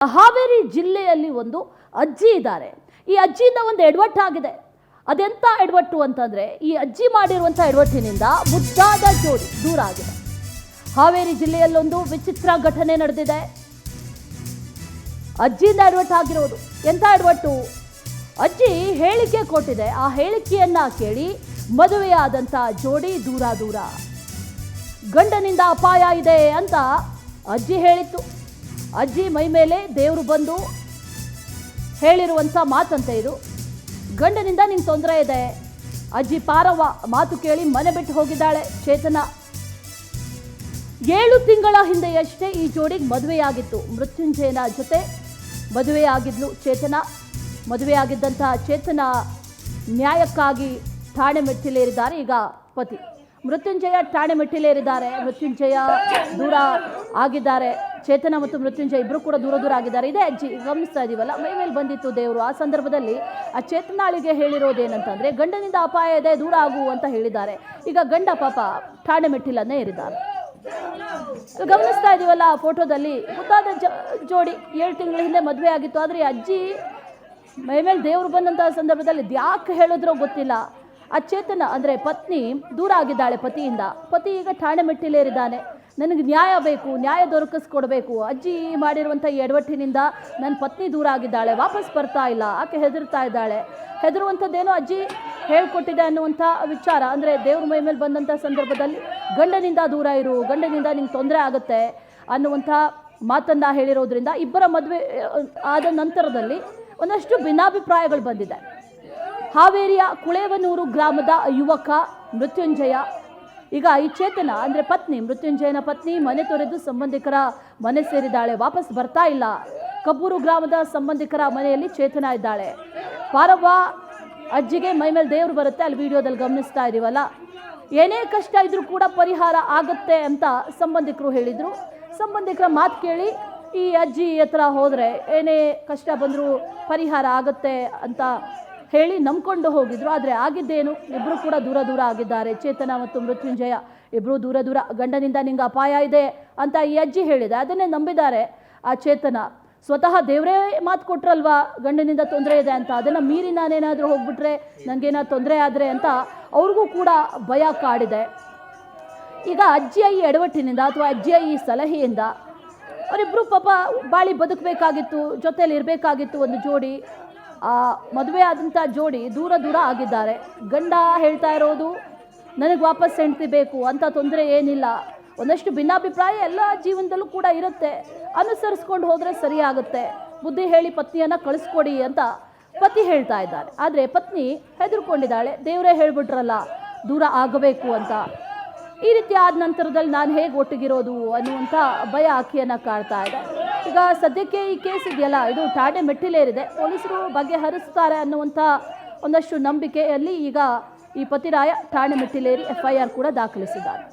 ಹಾವೇರಿ ಜಿಲ್ಲೆಯಲ್ಲಿ ಒಂದು ಅಜ್ಜಿ ಇದ್ದಾರೆ. ಈ ಅಜ್ಜಿಯಿಂದ ಒಂದು ಎಡವಟ್ಟು ಆಗಿದೆ. ಅದೆಂತ ಎಡವಟ್ಟು ಅಂತಂದ್ರೆ, ಈ ಅಜ್ಜಿ ಮಾಡಿರುವಂಥ ಎಡವಟ್ಟಿನಿಂದ ಮುದ್ದಾದ ಜೋಡಿ ದೂರ ಆಗಿದೆ. ಹಾವೇರಿ ಜಿಲ್ಲೆಯಲ್ಲೊಂದು ವಿಚಿತ್ರ ಘಟನೆ ನಡೆದಿದೆ. ಅಜ್ಜಿಯಿಂದ ಎಡವಟ್ಟು ಆಗಿರೋದು. ಎಂಥ ಎಡವಟ್ಟು? ಅಜ್ಜಿ ಹೇಳಿಕೆ ಕೊಟ್ಟಿದೆ. ಆ ಹೇಳಿಕೆಯನ್ನ ಕೇಳಿ ಮದುವೆಯಾದಂಥ ಜೋಡಿ ದೂರ ದೂರ. ಗಂಡನಿಂದ ಅಪಾಯ ಇದೆ ಅಂತ ಅಜ್ಜಿ ಹೇಳಿತ್ತು. ಅಜ್ಜಿ ಮೈ ಮೇಲೆ ದೇವರು ಬಂದು ಹೇಳಿರುವಂಥ ಮಾತಂತೆ ಇದು. ಗಂಡನಿಂದ ನಿಂಗೆ ತೊಂದರೆ ಇದೆ. ಅಜ್ಜಿ ಪಾರವ್ವ ಮಾತು ಕೇಳಿ ಮನೆ ಬಿಟ್ಟು ಹೋಗಿದ್ದಾಳೆ ಚೇತನ. 7 ತಿಂಗಳ ಹಿಂದೆಯಷ್ಟೇ ಈ ಜೋಡಿಗೆ ಮದುವೆಯಾಗಿತ್ತು. ಮೃತ್ಯುಂಜಯನ ಜೊತೆ ಮದುವೆಯಾಗಿದ್ಲು ಚೇತನ. ಮದುವೆಯಾಗಿದ್ದಂತಹ ಚೇತನ ನ್ಯಾಯಕ್ಕಾಗಿ ಠಾಣೆ ಮೆಟ್ಟಿಲೇರಿದ್ದಾರೆ ಈಗ ಪತಿ. ಮೃತ್ಯುಂಜಯ ಠಾಣೆ ಮೆಟ್ಟಿಲೇರಿದ್ದಾರೆ. ಮೃತ್ಯುಂಜಯ ದೂರ ಆಗಿದ್ದಾರೆ. ಚೇತನ ಮತ್ತು ಮೃತ್ಯುಂಜಯ ಇಬ್ಬರು ಕೂಡ ದೂರ ದೂರ ಆಗಿದ್ದಾರೆ. ಇದೇ ಅಜ್ಜಿ ಗಮನಿಸ್ತಾ ಇದೀವಲ್ಲ, ಮೈ ಮೇಲೆ ಬಂದಿತ್ತು ದೇವರು. ಆ ಸಂದರ್ಭದಲ್ಲಿ ಆ ಚೇತನಾಳಿಗೆ ಹೇಳಿರೋದೇನಂತಂದ್ರೆ, ಗಂಡನಿಂದ ಅಪಾಯ ಇದೆ, ದೂರ ಆಗು ಅಂತ ಹೇಳಿದ್ದಾರೆ. ಈಗ ಗಂಡ ಪಾಪ ಠಾಣೆ ಮೆಟ್ಟಿಲನ್ನೇ ಏರಿದ್ದಾರೆ. ಗಮನಿಸ್ತಾ ಇದೀವಲ್ಲ ಆ ಫೋಟೋದಲ್ಲಿ, ಮುದ್ದಾದ ಜೋಡಿ 7 ತಿಂಗಳ ಹಿಂದೆ ಮದುವೆ ಆಗಿತ್ತು. ಆದರೆ ಅಜ್ಜಿ ಮೈ ಮೇಲೆ ದೇವರು ಬಂದಂತಹ ಸಂದರ್ಭದಲ್ಲಿ ಯಾಕೆ ಹೇಳಿದ್ರೋ ಗೊತ್ತಿಲ್ಲ, ಆ ಚೇತನ ಅಂದರೆ ಪತ್ನಿ ದೂರ ಆಗಿದ್ದಾಳೆ ಪತಿಯಿಂದ. ಪತಿ ಈಗ ಠಾಣೆ ಮೆಟ್ಟಿಲೇರಿದ್ದಾನೆ. ನನಗೆ ನ್ಯಾಯ ಬೇಕು, ನ್ಯಾಯ ದೊರಕಿಸ್ಕೊಡ್ಬೇಕು. ಅಜ್ಜಿ ಮಾಡಿರುವಂಥ ಈ ಎಡವಟ್ಟಿನಿಂದ ನನ್ನ ಪತ್ನಿ ದೂರ ಆಗಿದ್ದಾಳೆ, ವಾಪಸ್ ಬರ್ತಾ ಇಲ್ಲ, ಆಕೆ ಹೆದರ್ತಾ ಇದ್ದಾಳೆ. ಹೆದರುವಂಥದ್ದೇನೋ ಅಜ್ಜಿ ಹೇಳ್ಕೊಟ್ಟಿದೆ ಅನ್ನುವಂಥ ವಿಚಾರ. ಅಂದರೆ ದೇವ್ರ ಮೈ ಮೇಲೆ ಬಂದಂಥ ಸಂದರ್ಭದಲ್ಲಿ ಗಂಡನಿಂದ ದೂರ ಇರು, ಗಂಡನಿಂದ ನಿಂಗೆ ತೊಂದರೆ ಆಗುತ್ತೆ ಅನ್ನುವಂಥ ಮಾತನ್ನು ಹೇಳಿರೋದ್ರಿಂದ ಇಬ್ಬರ ಮದುವೆ ಆದ ನಂತರದಲ್ಲಿ ಒಂದಷ್ಟು ಭಿನ್ನಾಭಿಪ್ರಾಯಗಳು ಬಂದಿದೆ. ಹಾವೇರಿಯ ಕುಳೇವನೂರು ಗ್ರಾಮದ ಯುವಕ ಮೃತ್ಯುಂಜಯ, ಈಗ ಈ ಚೇತನ ಅಂದರೆ ಪತ್ನಿ, ಮೃತ್ಯುಂಜಯನ ಪತ್ನಿ ಮನೆ ತೊರೆದು ಸಂಬಂಧಿಕರ ಮನೆ ಸೇರಿದ್ದಾಳೆ, ವಾಪಸ್ ಬರ್ತಾ ಇಲ್ಲ. ಕಬ್ಬೂರು ಗ್ರಾಮದ ಸಂಬಂಧಿಕರ ಮನೆಯಲ್ಲಿ ಚೇತನ ಇದ್ದಾಳೆ. ಪಾರವ್ವ ಅಜ್ಜಿಗೆ ಮೈ ಮೇಲೆ ದೇವರು ಬರುತ್ತೆ, ಅಲ್ಲಿ ವಿಡಿಯೋದಲ್ಲಿ ಗಮನಿಸ್ತಾ ಇದೀವಲ್ಲ. ಏನೇ ಕಷ್ಟ ಇದ್ರೂ ಕೂಡ ಪರಿಹಾರ ಆಗುತ್ತೆ ಅಂತ ಸಂಬಂಧಿಕರು ಹೇಳಿದರು. ಸಂಬಂಧಿಕರ ಮಾತು ಕೇಳಿ ಈ ಅಜ್ಜಿ ಹತ್ರ ಹೋದರೆ ಏನೇ ಕಷ್ಟ ಬಂದರೂ ಪರಿಹಾರ ಆಗುತ್ತೆ ಅಂತ ಹೇಳಿ ನಂಬ್ಕೊಂಡು ಹೋಗಿದ್ರು. ಆದರೆ ಆಗಿದ್ದೇನು, ಇಬ್ಬರು ಕೂಡ ದೂರ ದೂರ ಆಗಿದ್ದಾರೆ. ಚೇತನ ಮತ್ತು ಮೃತ್ಯುಂಜಯ ಇಬ್ಬರು ದೂರ ದೂರ. ಗಂಡನಿಂದ ನಿಂಗೆ ಅಪಾಯ ಇದೆ ಅಂತ ಈ ಅಜ್ಜಿ ಹೇಳಿದೆ, ಅದನ್ನೇ ನಂಬಿದ್ದಾರೆ ಆ ಚೇತನ. ಸ್ವತಃ ದೇವರೇ ಮಾತು ಕೊಟ್ರಲ್ವಾ ಗಂಡನಿಂದ ತೊಂದರೆ ಇದೆ ಅಂತ, ಅದನ್ನು ಮೀರಿ ನಾನೇನಾದರೂ ಹೋಗ್ಬಿಟ್ರೆ ನನಗೇನಾದ್ರು ತೊಂದರೆ ಆದರೆ ಅಂತ ಅವ್ರಿಗೂ ಕೂಡ ಭಯ ಕಾಡಿದೆ. ಈಗ ಅಜ್ಜಿಯ ಈ ಎಡವಟ್ಟಿನಿಂದ ಅಥವಾ ಅಜ್ಜಿಯ ಈ ಸಲಹೆಯಿಂದ ಅವರಿಬ್ಬರು ಪಾಪ ಬಾಳಿ ಬದುಕಬೇಕಾಗಿತ್ತು, ಜೊತೆಯಲ್ಲಿ ಇರಬೇಕಾಗಿತ್ತು ಒಂದು ಜೋಡಿ. ಆ ಮದುವೆ ಆದಂಥ ಜೋಡಿ ದೂರ ದೂರ ಆಗಿದ್ದಾರೆ. ಗಂಡ ಹೇಳ್ತಾ ಇರೋದು ನನಗೆ ವಾಪಸ್ ಹೆಂಡತಿ ಬೇಕು ಅಂತ, ತೊಂದರೆ ಏನಿಲ್ಲ. ಒಂದಷ್ಟು ಭಿನ್ನಾಭಿಪ್ರಾಯ ಎಲ್ಲ ಜೀವನದಲ್ಲೂ ಕೂಡ ಇರುತ್ತೆ, ಅನುಸರಿಸ್ಕೊಂಡು ಹೋದರೆ ಸರಿಯಾಗುತ್ತೆ. ಬುದ್ಧಿ ಹೇಳಿ ಪತ್ನಿಯನ್ನು ಕಳಿಸ್ಕೊಡಿ ಅಂತ ಪತಿ ಹೇಳ್ತಾ ಇದ್ದಾರೆ. ಆದರೆ ಪತ್ನಿ ಹೆದರ್ಕೊಂಡಿದ್ದಾಳೆ, ದೇವರೇ ಹೇಳ್ಬಿಟ್ರಲ್ಲ ದೂರ ಆಗಬೇಕು ಅಂತ. ಈ ರೀತಿ ಆದ ನಂತರದಲ್ಲಿ ನಾನು ಹೇಗೆ ಒಟ್ಟಿಗಿರೋದು ಅನ್ನುವಂಥ ಭಯ ಆಕೆಯನ್ನು ಕಾಡ್ತಾ ಇದೆ. ಈಗ ಸದ್ಯಕ್ಕೆ ಈ ಕೇಸ್ ಇದೆಯಲ್ಲ, ಇದು ಠಾಣೆ ಮೆಟ್ಟಿಲೇರಿದೆ. ಪೊಲೀಸರು ಬಗೆಹರಿಸ್ತಾರೆ ಅನ್ನುವಂಥ ಒಂದಷ್ಟು ನಂಬಿಕೆಯಲ್ಲಿ ಈಗ ಈ ಪತಿರಾಯ ಠಾಣೆ ಮೆಟ್ಟಿಲೇರಿ FIR ಕೂಡ ದಾಖಲಿಸಿದ್ದಾರೆ.